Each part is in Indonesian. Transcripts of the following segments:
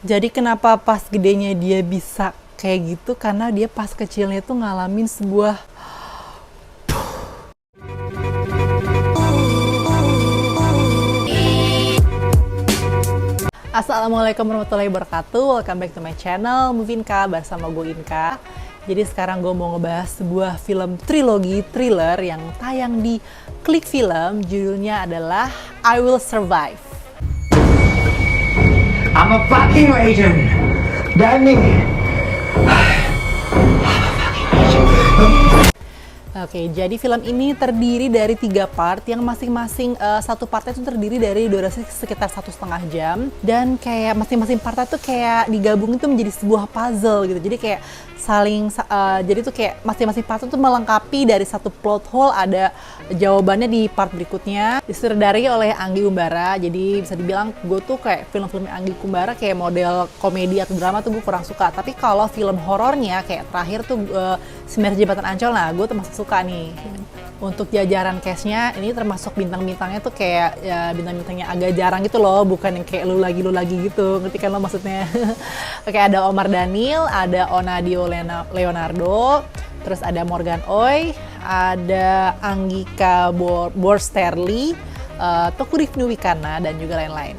Jadi kenapa pas gedenya dia bisa kayak gitu, karena dia pas kecilnya tuh ngalamin sebuah. Assalamualaikum warahmatullahi wabarakatuh. Welcome back to my channel Movinka bersama gue Inka. Jadi sekarang gue mau ngebahas sebuah film trilogi thriller yang tayang di Klik Film. Judulnya adalah I Will Survive. I'm a fucking legend. Danny. Oke, jadi film ini terdiri dari 3 part yang masing-masing satu partnya itu terdiri dari durasi sekitar 1,5 jam, dan kayak masing-masing partnya tuh kayak digabungin tuh menjadi sebuah puzzle gitu. Jadi kayak jadi tuh kayak masing-masing part itu melengkapi dari satu plot hole, ada jawabannya di part berikutnya. Disutradari oleh Anggi Umbara. Jadi bisa dibilang gue tuh kayak film-film Anggi Umbara kayak model komedi atau drama tuh gue kurang suka. Tapi kalau film horornya kayak terakhir tuh Semar Jembatan Ancol, nah gue termasuk suka nih. Untuk jajaran cast-nya ini termasuk bintang-bintangnya tuh kayak ya bintang-bintangnya agak jarang gitu loh, bukan yang kayak lu lagi gitu, ngerti kan lo maksudnya. Oke, ada Omar Daniel, ada Onadio Leonardo, terus ada Morgan Oy, ada Anggika Borsterli, Teuku Rifni Wikana, dan juga lain-lain.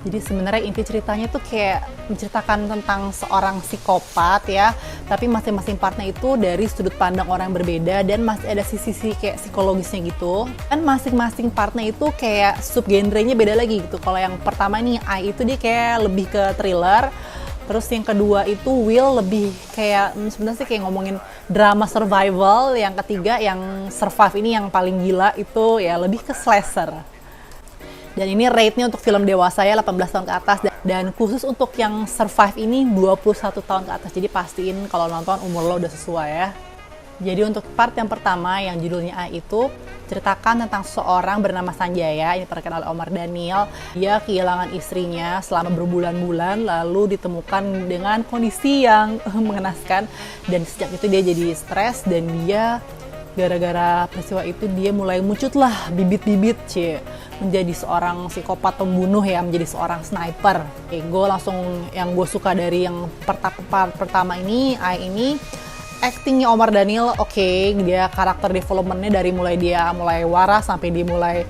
Jadi sebenarnya inti ceritanya tuh kayak menceritakan tentang seorang psikopat ya, tapi masing-masing partnya itu dari sudut pandang orang yang berbeda dan masih ada sisi-sisi kayak psikologisnya gitu. Dan masing-masing partnya itu kayak subgenrenya beda lagi gitu. Kalau yang pertama nih I itu dia kayak lebih ke thriller. Terus yang kedua itu Will lebih kayak sebenarnya sih kayak ngomongin drama survival. Yang ketiga yang Survive ini yang paling gila itu ya lebih ke slasher. Dan ini rate-nya untuk film dewasa ya 18 tahun ke atas, dan khusus untuk yang Survive ini 21 tahun ke atas. Jadi pastiin kalau nonton umur lo udah sesuai ya. Jadi untuk part yang pertama yang judulnya A itu ceritakan tentang seorang bernama Sanjaya, ini diperankan oleh Omar Daniel. Dia kehilangan istrinya selama berbulan-bulan, lalu ditemukan dengan kondisi yang mengenaskan, dan sejak itu dia jadi stres, dan dia gara-gara peristiwa itu dia mulai muncullah bibit-bibit menjadi seorang psikopat pembunuh ya, menjadi seorang sniper. Gue langsung yang gue suka dari yang pertama ini, actingnya Omar Daniel oke. Dia karakter developmentnya dari mulai dia mulai waras sampai dia mulai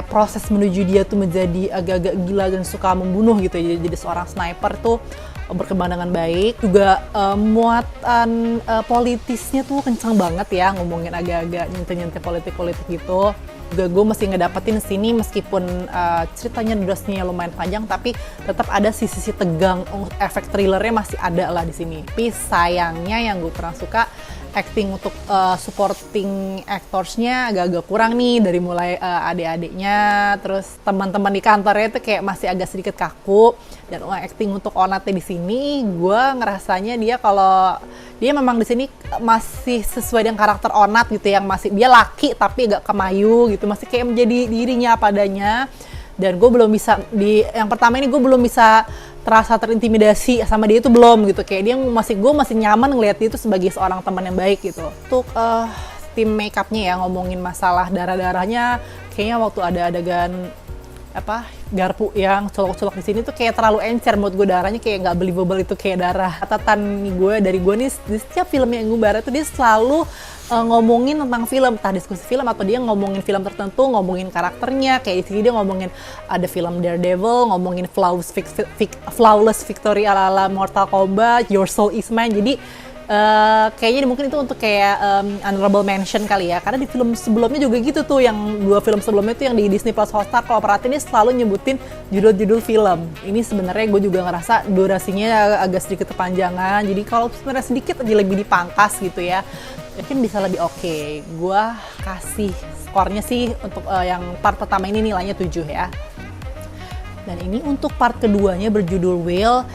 proses menuju dia tuh menjadi agak-agak gila dan suka membunuh gitu. Jadi seorang sniper tuh berkembang dengan baik. Juga muatan politisnya tuh kencang banget ya, ngomongin agak-agak nyentuh-nyentuh politik-politik gitu. Juga gue mesti ngedapetin sini meskipun ceritanya durasinya lumayan panjang, tapi tetap ada sisi tegang, efek thrillernya masih ada lah di sini. Tapi sayangnya yang gue kurang suka, acting untuk supporting actorsnya agak-agak kurang nih, dari mulai adik-adiknya, terus teman-teman di kantornya itu kayak masih agak sedikit kaku. Dan acting untuk Onatnya di sini, gue ngerasanya dia kalau dia memang di sini masih sesuai dengan karakter Onat gitu, yang masih dia laki tapi agak kemayu gitu, masih kayak menjadi dirinya padanya. Dan gue belum bisa yang pertama ini gue belum bisa terasa terintimidasi sama dia, itu belum gitu, kayak dia gue masih nyaman ngeliat dia itu sebagai seorang teman yang baik gitu. Untuk tim makeupnya ya, ngomongin masalah darahnya, kayaknya waktu ada adegan garpu yang colok-colok di sini tuh kayak terlalu encer menurut gue, darahnya kayak nggak believable, itu kayak darah. Catatan dari gue nih, di setiap filmnya Anggi Umbara tuh dia selalu ngomongin tentang film, entah diskusi film atau dia ngomongin film tertentu, ngomongin karakternya. Kayak di sini dia ngomongin ada film Daredevil, ngomongin flawless victory ala Mortal Kombat, Your Soul Is Mine. Jadi kayaknya mungkin itu untuk kayak honorable mention kali ya, karena di film sebelumnya juga gitu tuh, yang 2 film sebelumnya tuh yang di Disney Plus Hotstar, kalau perhatiin ini selalu nyebutin judul-judul film. Ini sebenarnya gue juga ngerasa durasinya agak sedikit kepanjangan, jadi kalau sebenarnya sedikit aja lebih dipangkas gitu ya, mungkin bisa lebih oke. Gue kasih skornya sih untuk yang part pertama ini nilainya 7 ya. Dan ini untuk part keduanya berjudul Will,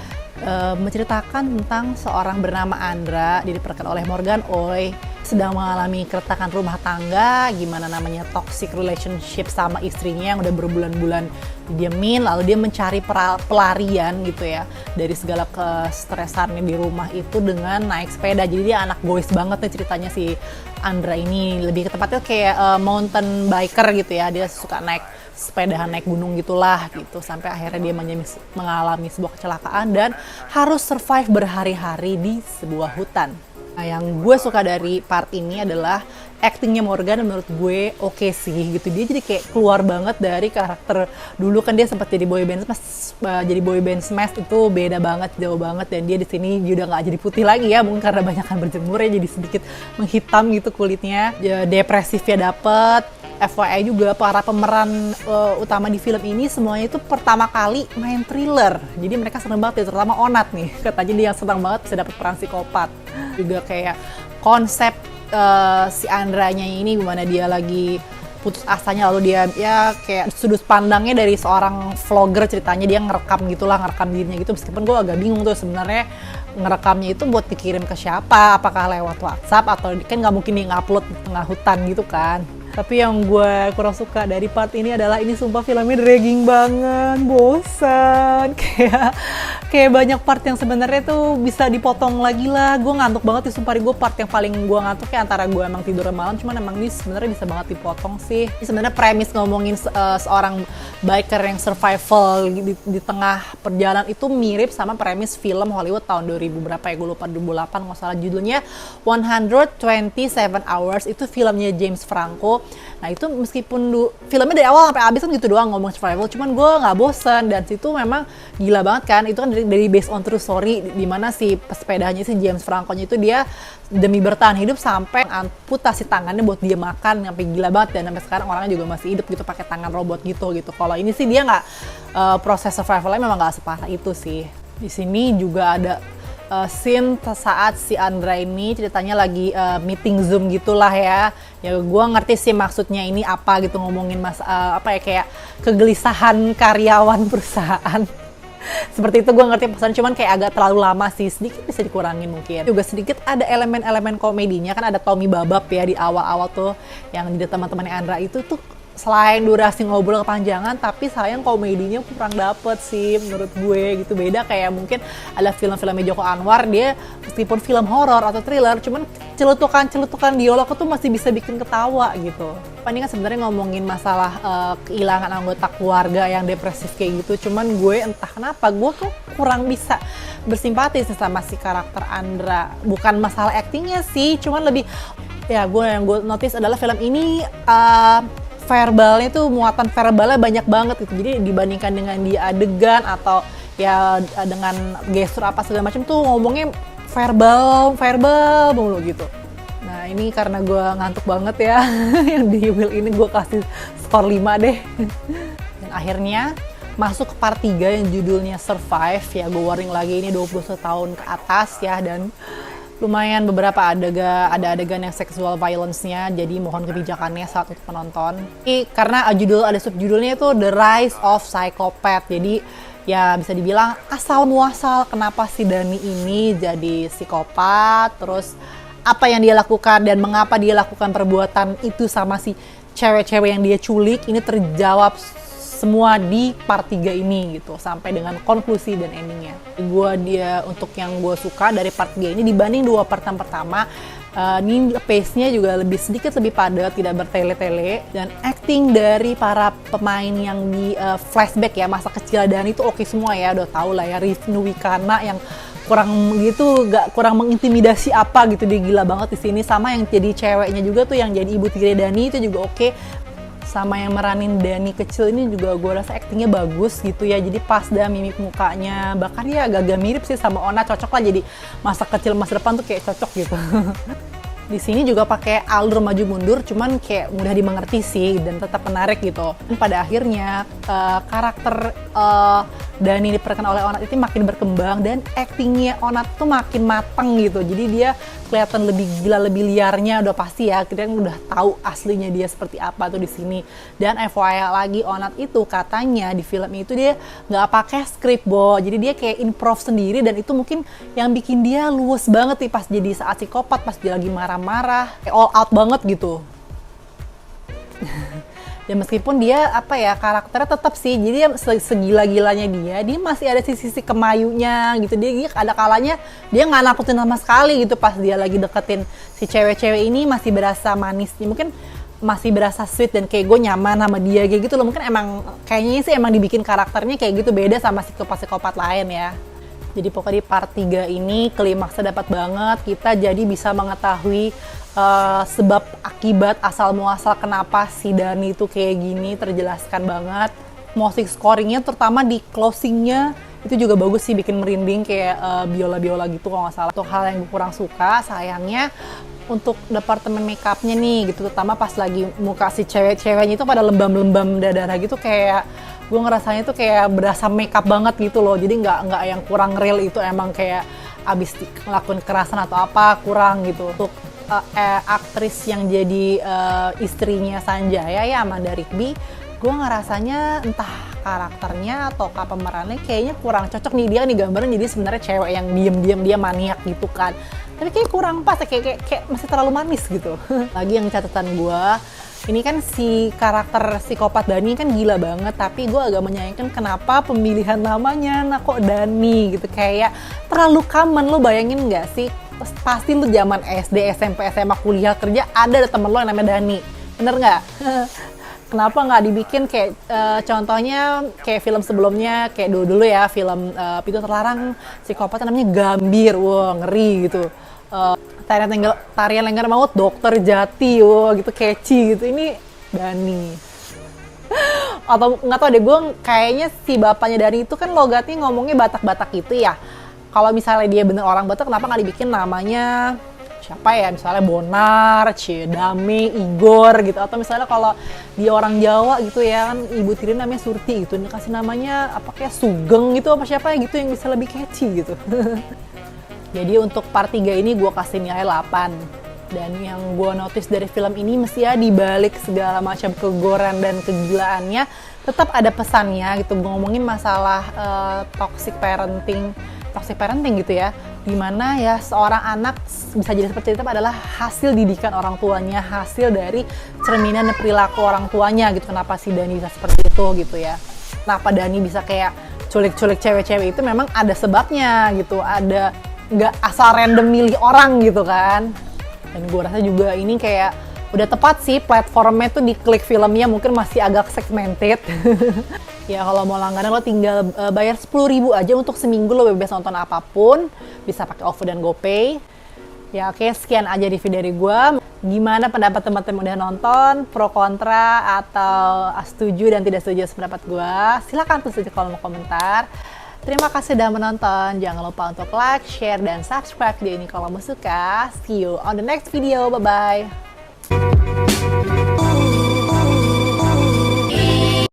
menceritakan tentang seorang bernama Andra, diperankan oleh Morgan Oy, sedang mengalami keretakan rumah tangga, gimana namanya toxic relationship sama istrinya yang udah berbulan-bulan didiemin, lalu dia mencari pelarian gitu ya dari segala kestresannya di rumah itu dengan naik sepeda. Jadi dia anak gois banget nih ceritanya si Andra ini, lebih ke tepatnya kayak mountain biker gitu ya, dia suka naik sepedahan, naik gunung gitulah gitu, sampai akhirnya dia mengalami sebuah kecelakaan dan harus survive berhari-hari di sebuah hutan. Nah, yang gue suka dari part ini adalah actingnya Morgan, menurut gue oke sih gitu. Dia jadi kayak keluar banget dari karakter dulu kan, dia sempat jadi boyband Smash itu beda banget, jauh banget, dan dia di sini udah nggak jadi putih lagi ya, mungkin karena banyakan berjemur ya, jadi sedikit menghitam gitu kulitnya. Ya, depresifnya dapet. FYI juga para pemeran utama di film ini semuanya itu pertama kali main thriller. Jadi mereka seneng banget ya, terutama Onat nih. Katanya dia seneng banget bisa dapet peran psikopat. Juga kayak konsep si Andranya ini, gimana dia lagi putus asanya, lalu dia ya kayak sudut pandangnya dari seorang vlogger, ceritanya dia ngerekam dirinya gitu. Meskipun gue agak bingung tuh sebenarnya ngerekamnya itu buat dikirim ke siapa, apakah lewat WhatsApp atau kan nggak mungkin dia ngupload di tengah hutan gitu kan. Tapi yang gue kurang suka dari part ini adalah ini sumpah filmnya dragging banget, bosan. Kayak banyak part yang sebenarnya tuh bisa dipotong lagi lah. Gue ngantuk banget sih, sumpah gue part yang paling gue ngantuk kayak antara gue emang tidur malam, cuman emang ini sebenarnya bisa banget dipotong sih. Ini sebenarnya premis ngomongin seorang biker yang survival di tengah perjalanan itu mirip sama premis film Hollywood tahun 2000 berapa ya, gue lupa, 2008 nggak salah, judulnya 127 Hours. Itu filmnya James Franco. Nah itu meskipun filmnya dari awal sampai habis kan gitu doang ngomong survival, cuman gue nggak bosen, dan situ memang gila banget kan. Itu kan dari based on true story, dimana si pesepedanya si James Franco-nya itu dia demi bertahan hidup sampai amputasi tangannya buat dia makan, sampai gila banget, dan sampai sekarang orangnya juga masih hidup gitu pakai tangan robot gitu. Kalau ini sih dia nggak, proses survivalnya memang nggak separah itu sih. Di sini juga ada scene saat si Andra ini ceritanya lagi meeting Zoom gitulah ya. Ya gue ngerti sih maksudnya ini apa gitu, ngomongin apa ya, kayak kegelisahan karyawan perusahaan. Seperti itu gue ngerti pesan, cuman kayak agak terlalu lama sih, sedikit bisa dikurangin mungkin. Juga sedikit ada elemen-elemen komedinya, kan ada Tommy Babab ya di awal-awal tuh yang jadi teman-temannya Andra itu tuh. Selain durasi ngobrol kepanjangan, tapi sayang komedinya kurang dapet sih menurut gue gitu. Beda kayak mungkin ada film-filmnya Joko Anwar, dia meskipun film horor atau thriller, cuman celutukan dialog itu masih bisa bikin ketawa gitu. Ini kan sebenarnya ngomongin masalah kehilangan anggota keluarga yang depresif kayak gitu, cuman gue entah kenapa gue tuh kurang bisa bersimpati sama si karakter Andra. Bukan masalah aktingnya sih, cuman lebih ya yang gue notice adalah film ini verbalnya tuh, muatan verbalnya banyak banget gitu. Jadi dibandingkan dengan dia adegan atau ya dengan gestur apa segala macam tuh ngomongnya verbal mulu gitu. Nah ini karena gue ngantuk banget ya yang di Will ini gue kasih skor 5 deh. Dan akhirnya masuk ke part 3 yang judulnya Survive ya. Gue warning lagi, ini 21 tahun ke atas ya, dan lumayan beberapa ada adegan yang sexual violence-nya, jadi mohon kebijakannya saat untuk penonton. Karena ada subjudulnya itu The Rise of Psychopath, jadi ya bisa dibilang asal muasal kenapa si Dani ini jadi psikopat, terus apa yang dia lakukan dan mengapa dia lakukan perbuatan itu sama si cewek-cewek yang dia culik, ini terjawab semua di part 3 ini gitu, sampai dengan konklusi dan endingnya. Untuk yang gue suka dari part 3 ini dibanding 2 part yang pertama, ini pace-nya juga sedikit lebih padat, tidak bertele-tele, dan acting dari para pemain yang di flashback ya masa kecil dan itu oke semua ya, udah tau lah ya, Rifnu Wikana yang kurang mengintimidasi apa gitu, dia gila banget di sini. Sama yang jadi ceweknya juga tuh, yang jadi ibu tiri Dani itu juga oke. Sama yang meranin Dani kecil ini juga gue rasa aktingnya bagus gitu ya, jadi pas dah mimik mukanya, bahkan dia agak-agak mirip sih sama Ona, cocok lah jadi masa kecil masa depan tuh kayak cocok gitu. Di sini juga pakai alur maju mundur, cuman kayak mudah dimengerti sih dan tetap menarik gitu. Dan pada akhirnya karakter Dani diperankan oleh Onat itu makin berkembang dan aktingnya Onat tuh makin mateng gitu. Jadi dia kelihatan lebih gila, lebih liarnya udah pasti ya. Kita udah tahu aslinya dia seperti apa tuh di sini. Dan FYI lagi, Onat itu katanya di film itu dia nggak pakai skrip, Bo. Jadi dia kayak improv sendiri, dan itu mungkin yang bikin dia luwes banget nih pas jadi saat psikopat, pas dia lagi marah-marah, all out banget gitu. Dan meskipun dia apa ya, karakternya tetap sih, jadi dia segila-gilanya dia masih ada sisi kemayunya gitu. Dia ada kalanya dia nggak nakutin sama sekali gitu pas dia lagi deketin si cewek-cewek ini, masih berasa manisnya, mungkin masih berasa sweet dan kayak gue nyaman sama dia kayak gitu loh. Mungkin emang kayaknya sih emang dibikin karakternya kayak gitu, beda sama psikopat-psikopat lain ya. Jadi pokoknya di part 3 ini klimaksnya dapat banget, kita jadi bisa mengetahui sebab akibat asal muasal kenapa si Dani itu kayak gini, terjelaskan banget. Music scoringnya terutama di closingnya itu juga bagus sih, bikin merinding kayak biola-biola gitu kalau nggak salah. Untuk hal yang gue kurang suka sayangnya untuk departemen makeupnya nih gitu, terutama pas lagi muka si ceweknya itu pada lembam-lembam darah gitu, kayak gue ngerasanya tuh kayak berasa makeup banget gitu loh. Jadi nggak yang kurang real, itu emang kayak abis ngelakuin kekerasan atau apa, kurang gitu. Untuk aktris yang jadi istrinya Sanjaya ya, Amanda Rigby, gue ngerasanya entah karakternya atau pemerannya kayaknya kurang cocok nih. Dia nih gambarnya jadi sebenarnya cewek yang diem-diem dia maniak gitu kan, tapi kayak kurang pas, kayak masih terlalu manis gitu. Lagi yang catatan gue, ini kan si karakter psikopat Dani kan gila banget, tapi gue agak menyayangkan kenapa pemilihan namanya, nah kok Dani gitu, kayak terlalu common. Lo bayangin nggak sih, pasti lu zaman SD, SMP, SMA, kuliah, kerja ada temen lo yang namanya Dani, bener nggak? Kenapa nggak dibikin kayak contohnya kayak film sebelumnya, kayak dulu ya film Pintu Terlarang, psikopat namanya Gambir, wah ngeri gitu. Tarian Lengger Maut, Dokter Jati, wah gitu catchy gitu. Ini Dani. Atau nggak tau deh, gue kayaknya si bapaknya Dani itu kan logatnya ngomongnya Batak-Batak gitu ya. Kalau misalnya dia bener orang Batak, kenapa nggak dibikin namanya siapa ya, misalnya Bonar, Dame, Igor gitu. Atau misalnya kalau dia orang Jawa gitu ya kan, ibu tiri namanya Surti gitu, dikasih namanya apa kayak Sugeng gitu apa siapa ya gitu yang bisa lebih catchy gitu. Jadi untuk part 3 ini gue kasih nilai 8. Dan yang gue notice dari film ini, mesti ya dibalik segala macam kegoran dan kegilaannya tetap ada pesannya gitu. Ngomongin masalah toxic parenting gitu ya, dimana ya seorang anak bisa jadi seperti itu adalah hasil didikan orang tuanya, hasil dari cerminan dan perilaku orang tuanya gitu. Kenapa si Dani bisa seperti itu gitu ya, kenapa Dani bisa kayak culik-culik cewek-cewek, itu memang ada sebabnya gitu, ada nggak asal random milih orang gitu kan. Dan gue rasa juga ini kayak udah tepat sih platformnya tuh, di klik filmnya mungkin masih agak segmented. Ya kalau mau langganan lo tinggal bayar 10.000 aja untuk seminggu, lo bebas nonton apapun, bisa pakai OVO dan GoPay. Ya oke, sekian aja review dari gue. Gimana pendapat teman-teman udah nonton, pro kontra atau setuju dan tidak setuju pendapat gue? Silahkan tulis di kolom komentar. Terima kasih sudah menonton. Jangan lupa untuk like, share, dan subscribe video ini kalau kamu suka. See you on the next video. Bye-bye.